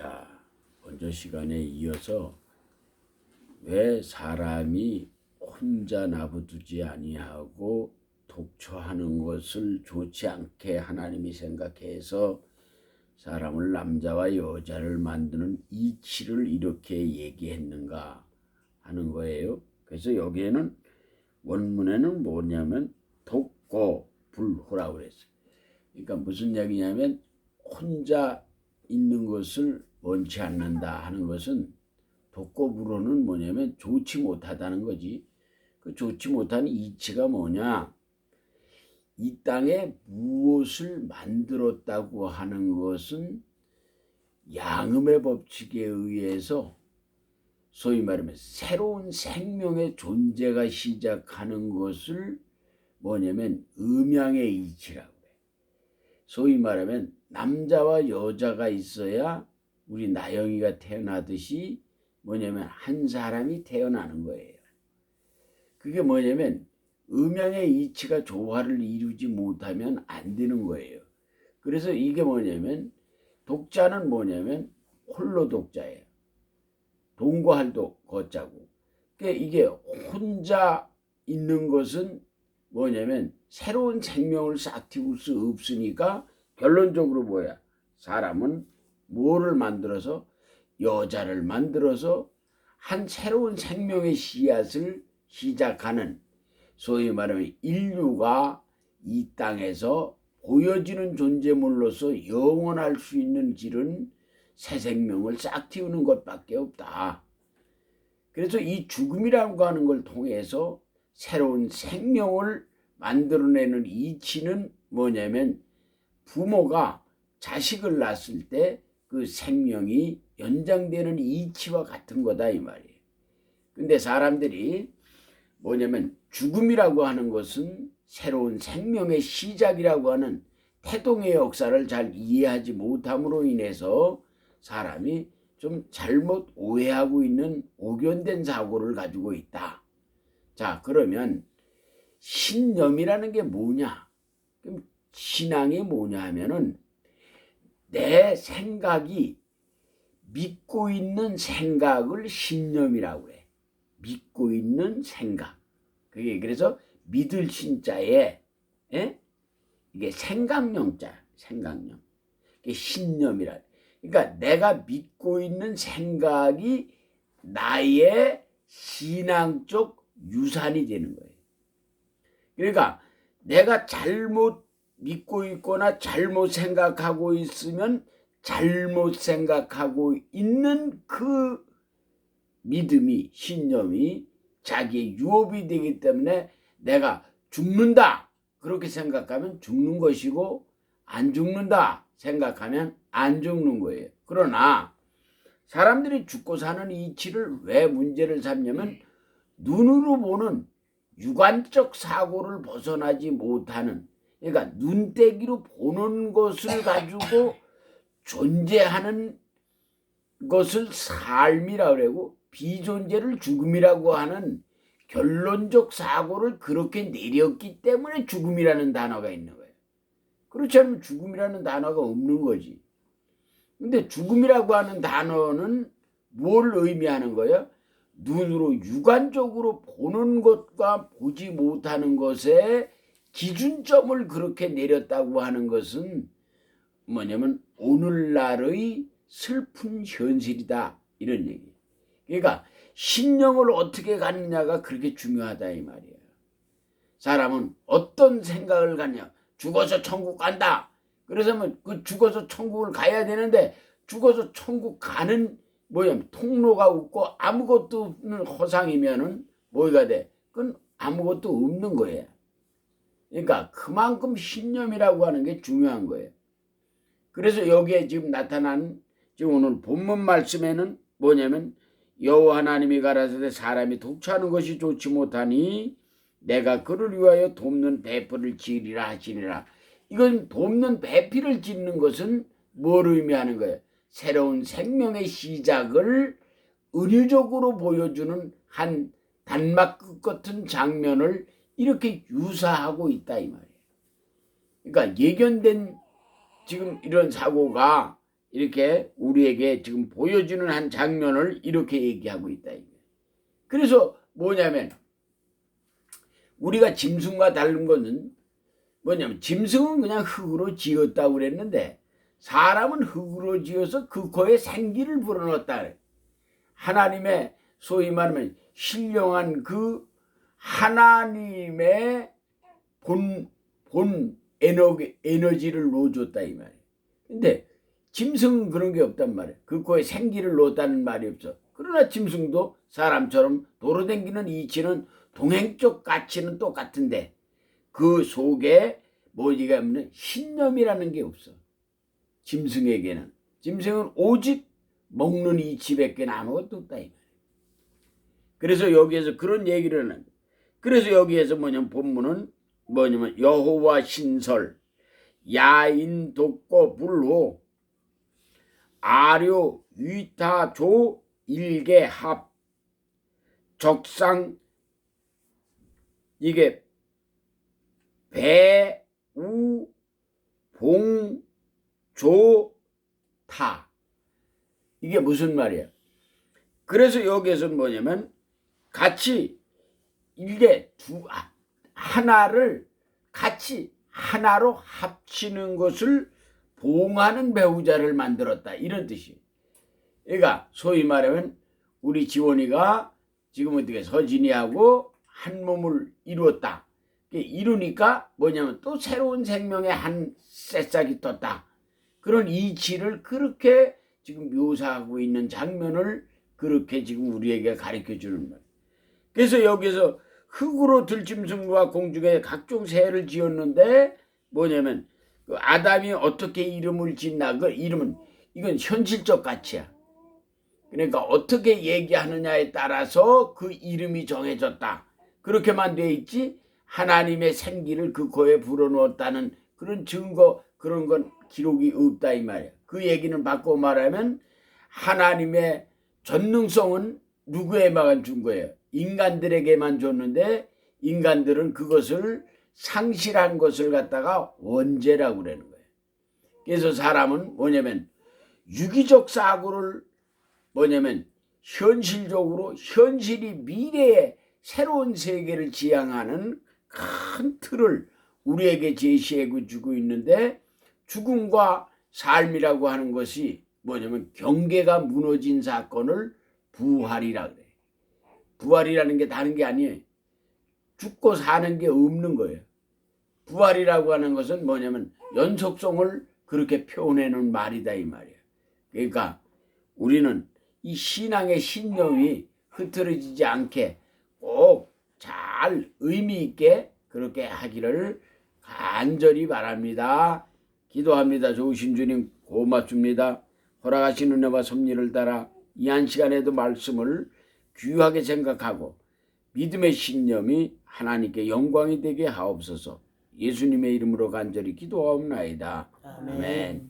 자, 먼저 시간에 이어서 왜 사람이 혼자 나부두지 아니하고 독처하는 것을 좋지 않게 하나님이 생각해서 사람을 남자와 여자를 만드는 이치를 이렇게 얘기했는가 하는 거예요. 그래서 여기에는 원문에는 뭐냐면 독고 불호라고 그랬어요. 그러니까 무슨 얘기냐면 혼자 있는 것을 원치 않는다 하는 것은 독고불호는 뭐냐면 좋지 못하다는 거지. 그 좋지 못한 이치가 뭐냐? 이 땅에 무엇을 만들었다고 하는 것은 양음의 법칙에 의해서 소위 말하면 새로운 생명의 존재가 시작하는 것을 뭐냐면 음양의 이치라고 해. 소위 말하면 남자와 여자가 있어야 우리 나영이가 태어나듯이 뭐냐면 한 사람이 태어나는 거예요. 그게 뭐냐면 음양의 이치가 조화를 이루지 못하면 안 되는 거예요. 그래서 이게 뭐냐면 독자는 뭐냐면 홀로 독자예요. 동거할도 거자고. 그러니까 이게 혼자 있는 것은 뭐냐면 새로운 생명을 싹 틔울 수 없으니까 결론적으로 뭐야? 사람은 뭐를 만들어서 여자를 만들어서 한 새로운 생명의 씨앗을 시작하는 소위 말하면 인류가 이 땅에서 보여지는 존재물로서 영원할 수 있는 길은 새 생명을 싹 틔우는 것밖에 없다. 그래서 이 죽음이라고 하는 걸 통해서 새로운 생명을 만들어내는 이치는 뭐냐면 부모가 자식을 낳았을 때 그 생명이 연장되는 이치와 같은 거다 이 말이에요. 근데 사람들이 뭐냐면 죽음이라고 하는 것은 새로운 생명의 시작이라고 하는 태동의 역사를 잘 이해하지 못함으로 인해서 사람이 좀 잘못 오해하고 있는 오견된 사고를 가지고 있다. 자, 그러면 신념이라는 게 뭐냐? 그럼 신앙이 뭐냐 하면은 내 생각이 믿고 있는 생각을 신념이라고 해. 믿고 있는 생각. 그게 그래서 믿을 신자에 이게 생각령자, 생각령. 이게 신념이라. 그러니까 내가 믿고 있는 생각이 나의 신앙적 유산이 되는 거예요. 그러니까 내가 잘못 믿고 있거나 잘못 생각하고 있으면 잘못 생각하고 있는 그 믿음이 신념이 자기의 유업이 되기 때문에 내가 죽는다 그렇게 생각하면 죽는 것이고 안 죽는다 생각하면 안 죽는 거예요. 그러나 사람들이 죽고 사는 이치를 왜 문제를 삼냐면 눈으로 보는 육안적 사고를 벗어나지 못하는, 그러니까 눈대기로 보는 것을 가지고 존재하는 것을 삶이라고 그러고 비존재를 죽음이라고 하는 결론적 사고를 그렇게 내렸기 때문에 죽음이라는 단어가 있는 거예요. 그렇지 않으면 죽음이라는 단어가 없는 거지. 근데 죽음이라고 하는 단어는 뭘 의미하는 거예요? 눈으로 육안적으로 보는 것과 보지 못하는 것에 기준점을 그렇게 내렸다고 하는 것은 뭐냐면 오늘날의 슬픈 현실이다 이런 얘기. 그러니까 신념을 어떻게 갖느냐가 그렇게 중요하다 이 말이에요. 사람은 어떤 생각을 갖냐? 죽어서 천국 간다. 그래서 그 죽어서 천국을 가야 되는데 죽어서 천국 가는 뭐냐면 통로가 없고 아무것도 없는 허상이면은 뭐가 돼? 그건 아무것도 없는 거예요. 그러니까 그만큼 신념이라고 하는 게 중요한 거예요. 그래서 여기에 지금 나타난 지금 오늘 본문 말씀에는 뭐냐면 여호와 하나님이 가라사대 사람이 독처하는 것이 좋지 못하니 내가 그를 위하여 돕는 배필을 지으리라 하시니라. 이건 돕는 배필을 짓는 것은 뭘 의미하는 거예요? 새로운 생명의 시작을 은유적으로 보여주는 한 단막극 같은 장면을 이렇게 유사하고 있다 이 말이에요. 그러니까 예견된 지금 이런 사고가 이렇게 우리에게 지금 보여주는 한 장면을 이렇게 얘기하고 있다. 그래서 뭐냐면 우리가 짐승과 다른 것은 뭐냐면 짐승은 그냥 흙으로 지었다고 그랬는데 사람은 흙으로 지어서 그 코에 생기를 불어넣었다. 하나님의 소위 말하면 신령한 그 하나님의 본 에너지를 넣어줬다 이 말이에요. 근데 짐승은 그런 게 없단 말이에요. 그 코에 생기를 넣었다는 말이 없어. 그러나 짐승도 사람처럼 도로댕기는 이치는 동행적 가치는 똑같은데 그 속에 뭐지가 없는 신념이라는 게 없어. 짐승에게는. 짐승은 오직 먹는 이치밖에 아무것도 없다 이 말이에요. 그래서 여기에서 그런 얘기를 하는. 그래서 여기에서 뭐냐면 본문은 뭐냐면 여호와 신설 야인 독고 불호 아료 위타 조 일개 합 적상 이게 배, 우, 봉, 조, 타 이게 무슨 말이야? 그래서 여기에서는 뭐냐면 같이 이게 하나를 같이 하나로 합치는 것을 봉하는 배우자를 만들었다 이런 뜻이에요. 그러니까 소위 말하면 우리 지원이가 지금 어떻게 서진이하고 한 몸을 이루었다. 이루니까 뭐냐면 또 새로운 생명의 한 새싹이 떴다. 그런 이치를 그렇게 지금 묘사하고 있는 장면을 그렇게 지금 우리에게 가르쳐 주는 거예요. 그래서 여기서 흙으로 들짐승과 공중에 각종 새를 지었는데 뭐냐면 그 아담이 어떻게 이름을 짓나 그 이름은 이건 현실적 가치야. 그러니까 어떻게 얘기하느냐에 따라서 그 이름이 정해졌다. 그렇게만 돼 있지 하나님의 생기를 그 코에 불어넣었다는 그런 증거 그런 건 기록이 없다 이 말이야. 그 얘기는 바꿔 말하면 하나님의 전능성은 누구에만 준 거예요? 인간들에게만 줬는데 인간들은 그것을 상실한 것을 갖다가 원죄라고 그러는 거예요. 그래서 사람은 뭐냐면 유기적 사고를 뭐냐면 현실적으로 현실이 미래의 새로운 세계를 지향하는 큰 틀을 우리에게 제시해 주고 있는데 죽음과 삶이라고 하는 것이 뭐냐면 경계가 무너진 사건을 부활이라 그래. 부활이라는 게 다른 게 아니에요. 죽고 사는 게 없는 거예요. 부활이라고 하는 것은 뭐냐면 연속성을 그렇게 표현해놓은 말이다 이 말이에요. 그러니까 우리는 이 신앙의 신념이 흐트러지지 않게 꼭 잘 의미 있게 그렇게 하기를 간절히 바랍니다. 기도합니다. 좋으신 주님 고맙습니다. 허락하신 은혜와 섭리를 따라 이 한 시간에도 말씀을 귀하게 생각하고 믿음의 신념이 하나님께 영광이 되게 하옵소서. 예수님의 이름으로 간절히 기도하옵나이다. 아멘.